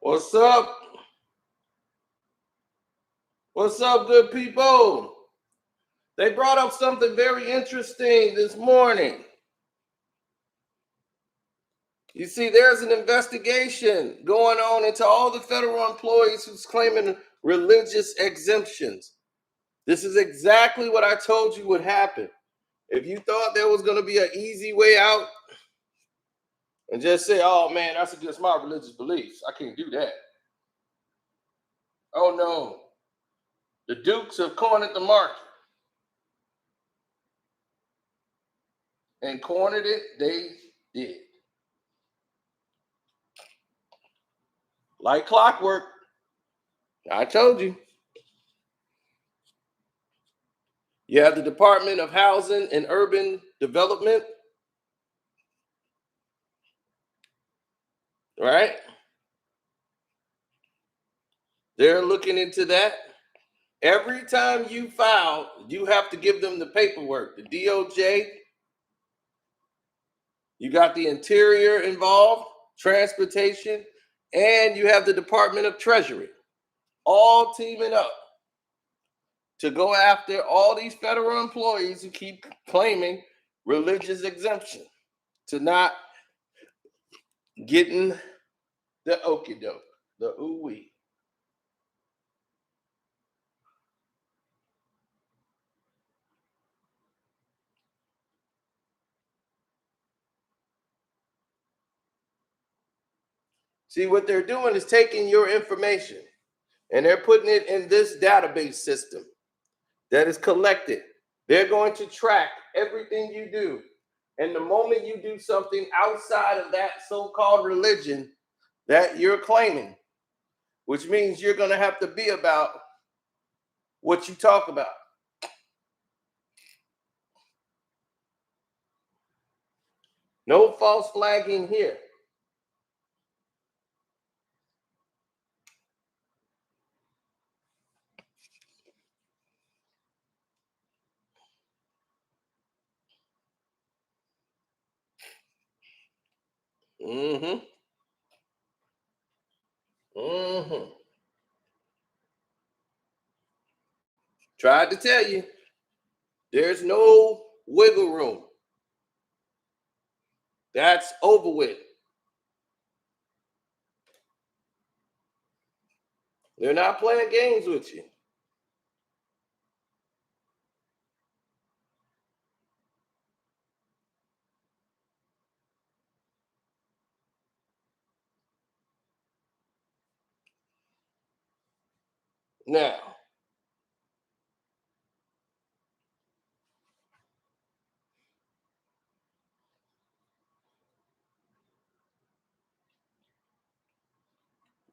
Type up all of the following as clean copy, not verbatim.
What's up? What's up, good people? They brought up something very interesting this morning. You see, there's an investigation going on into all the federal employees who's claiming religious exemptions. This is exactly what I told you would happen. If you thought there was going to be an easy way out and just say, oh man, that's against my religious beliefs, I can't do that. Oh no, the Dukes have cornered the market. And cornered it, they did. Like clockwork. I told you. You have the Department of Housing and Urban Development, right? They're looking into that. Every time you file, you have to give them the paperwork. The DOJ, you got the Interior involved, Transportation, and you have the Department of Treasury, all teaming up to go after all these federal employees who keep claiming religious exemption, to not getting the okie doke, the ooh-wee. See, what they're doing is taking your information and they're putting it in this database system that is collected. They're going to track everything you do. And the moment you do something outside of that so-called religion that you're claiming, which means you're going to have to be about what you talk about. No false flagging here. Mm-hmm. Mm-hmm. Tried to tell you, there's no wiggle room. That's over with. They're not playing games with you. Now,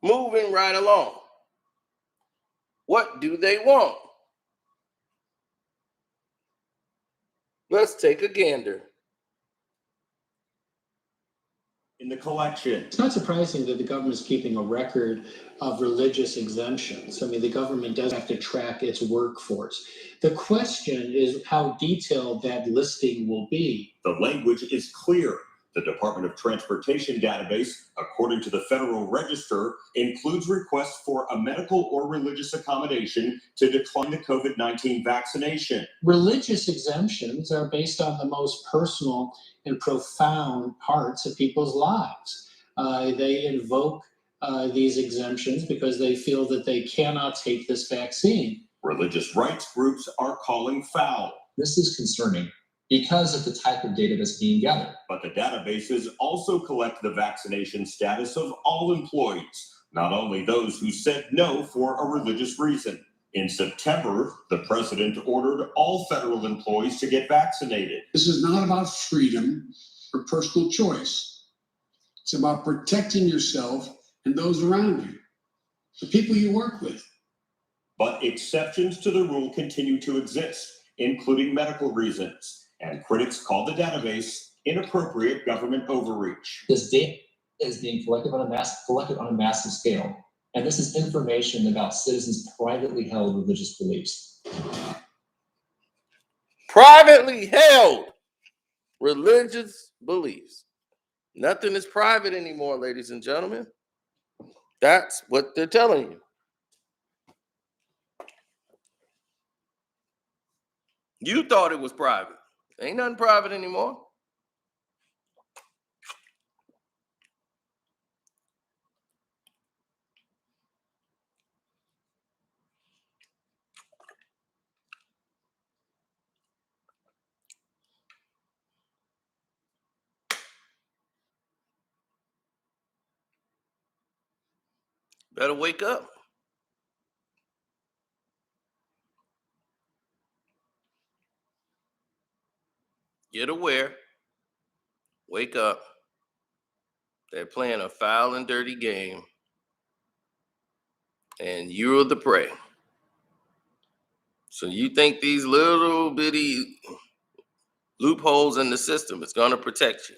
moving right along. What do they want? Let's take a gander. In the collection. It's not surprising that the government is keeping a record of religious exemptions. I mean, the government does have to track its workforce. The question is how detailed that listing will be. The language is clear. The Department of Transportation database, according to the Federal Register, includes requests for a medical or religious accommodation to decline the COVID-19 vaccination. Religious exemptions are based on the most personal and profound parts of people's lives. They invoke these exemptions because they feel that they cannot take this vaccine. Religious rights groups are calling foul. This is concerning because of the type of data that's being gathered. But the databases also collect the vaccination status of all employees, not only those who said no for a religious reason. In September, the president ordered all federal employees to get vaccinated. This is not about freedom or personal choice. It's about protecting yourself and those around you, the people you work with. But exceptions to the rule continue to exist, including medical reasons. And critics call the database inappropriate government overreach. This data is being collected on a massive scale. And this is information about citizens' privately held religious beliefs. Privately held religious beliefs. Nothing is private anymore, ladies and gentlemen. That's what they're telling you. You thought it was private. Ain't nothing private anymore. Better wake up. Get aware. Wake up. They're playing a foul and dirty game, and you're the prey. So you think these little bitty loopholes in the system is going to protect you?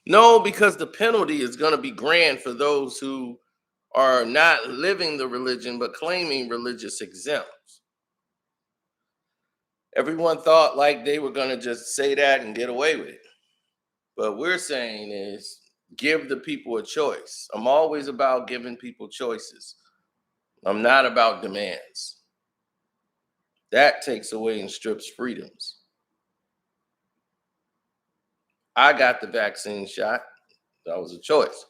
No, because the penalty is going to be grand for those who are not living the religion but claiming religious exempts. Everyone thought like they were going to just say that and get away with it. But we're saying is give the people a choice. I'm always about giving people choices. I'm not about demands. That takes away and strips freedoms. I got the vaccine shot. That was a choice.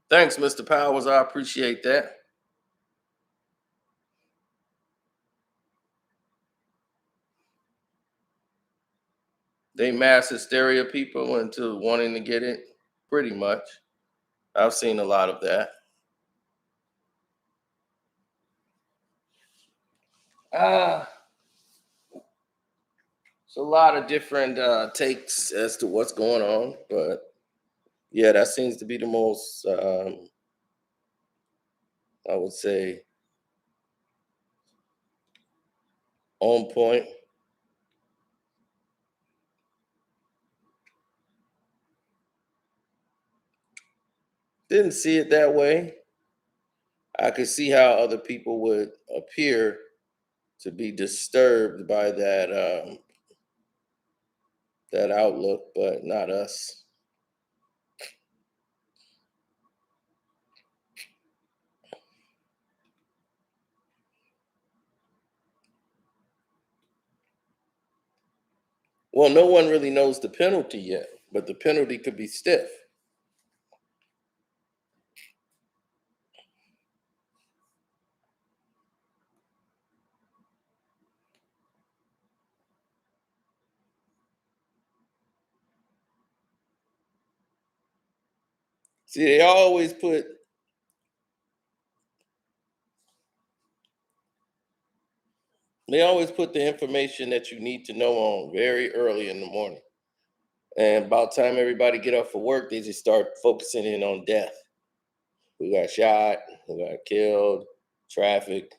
Thanks, Mr. Powers. I appreciate that. They mass hysteria people into wanting to get it, pretty much. I've seen a lot of that. It's a lot of different takes as to what's going on, but yeah, that seems to be the most, I would say, on point. Didn't see it that way. I could see how other people would appear to be disturbed by that outlook, but not us. Well, no one really knows the penalty yet, but the penalty could be stiff. See, they always put the information that you need to know on very early in the morning. And about time everybody get up for work, they just start focusing in on death. Who got shot, who got killed, traffic.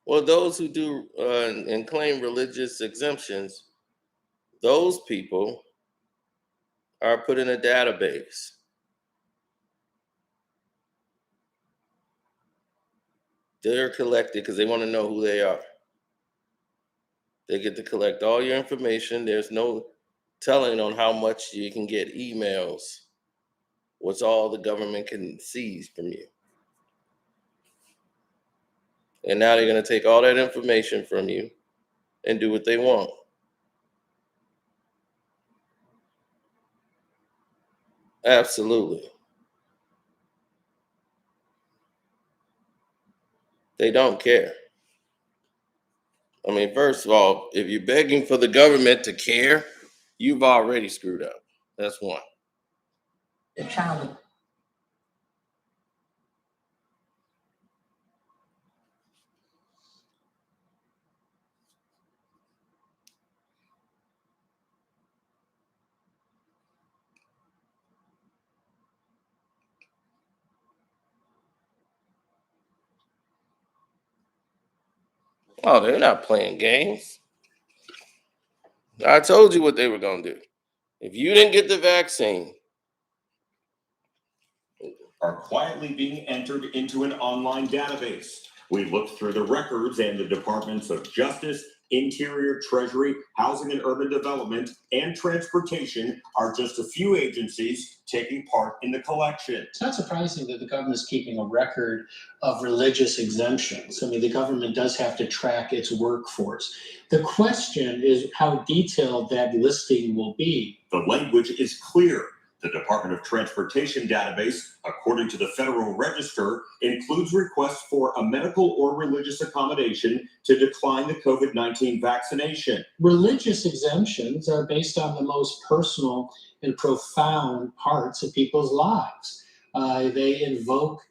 Well, those who do and claim religious exemptions, those people are put in a database. They're collected because they want to know who they are. They get to collect all your information. There's no telling on how much you can get emails. What's all the government can seize from you. And now they're going to take all that information from you and do what they want. Absolutely. They don't care. I mean, first of all, if you're begging for the government to care, you've already screwed up. That's one. The child. Oh, they're not playing games. I told you what they were going to do. If you didn't get the vaccine, are quietly being entered into an online database. We looked through the records, and the Departments of Justice, Interior, Treasury, Housing and Urban Development, and Transportation are just a few agencies taking part in the collection. It's not surprising that the government is keeping a record of religious exemptions. I mean, the government does have to track its workforce. The question is how detailed that listing will be. The language is clear. The Department of Transportation database, according to the Federal Register, includes requests for a medical or religious accommodation to decline the COVID-19 vaccination. Religious exemptions are based on the most personal and profound parts of people's lives. They invoke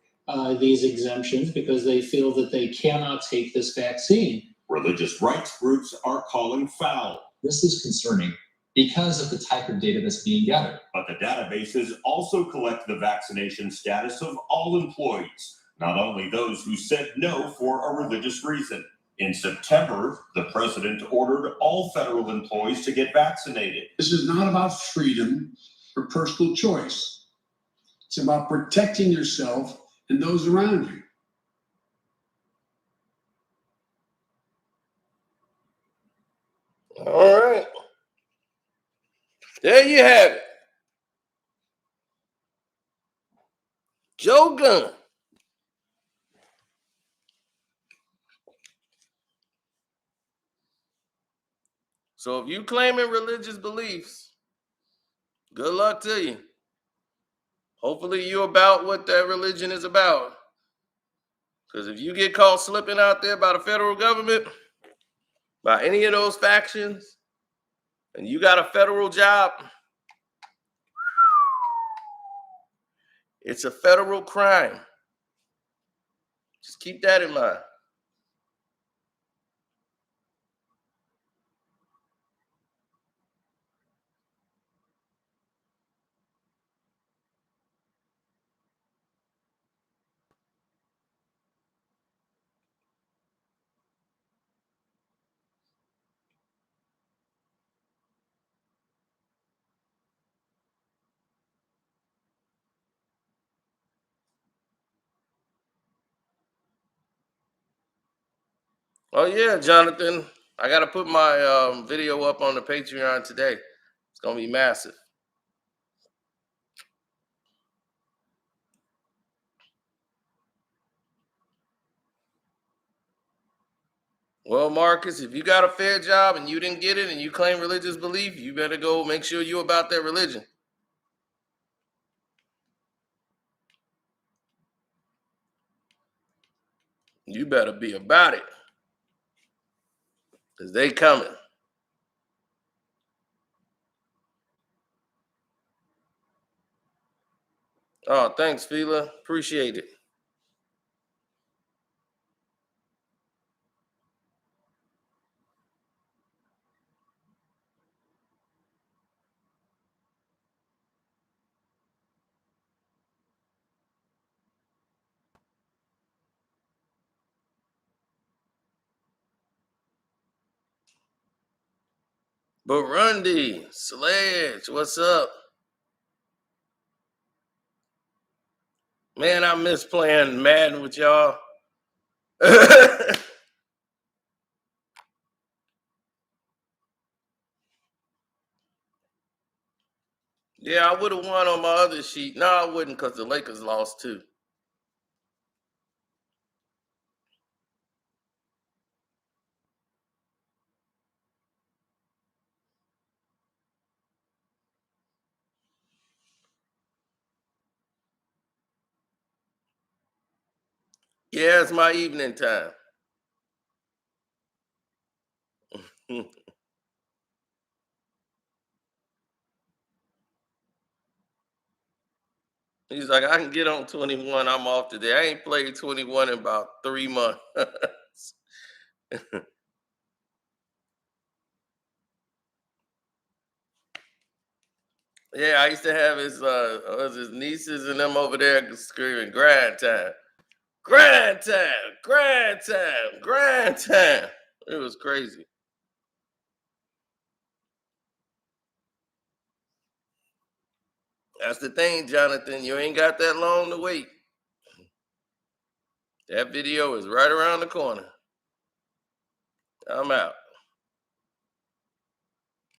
these exemptions because they feel that they cannot take this vaccine. Religious rights groups are calling foul. This is concerning because of the type of data that's being gathered. But the databases also collect the vaccination status of all employees, not only those who said no for a religious reason. In September, the president ordered all federal employees to get vaccinated. This is not about freedom or personal choice. It's about protecting yourself and those around you. all right. There you have it. Joe Gunn. So if you claiming religious beliefs, good luck to you. Hopefully you about what that religion is about. Because if you get caught slipping out there by the federal government, by any of those factions, and you got a federal job, it's a federal crime. Just keep that in mind. Oh yeah, Jonathan. I got to put my video up on the Patreon today. It's going to be massive. Well, Marcus, if you got a fair job and you didn't get it and you claim religious belief, you better go make sure you about that religion. You better be about it. Because they coming. Oh, thanks, Fila. Appreciate it. Burundi, Sledge, what's up? Man, I miss playing Madden with y'all. Yeah, I would have won on my other sheet. No, I wouldn't because the Lakers lost too. Yeah, it's my evening time. He's like, I can get on 21. I'm off today. I ain't played 21 in about 3 months. Yeah, I used to have his nieces and them over there screaming grind time. Grind time, grind time, grind time. It was crazy. That's the thing, Jonathan. You ain't got that long to wait. That video is right around the corner. I'm out.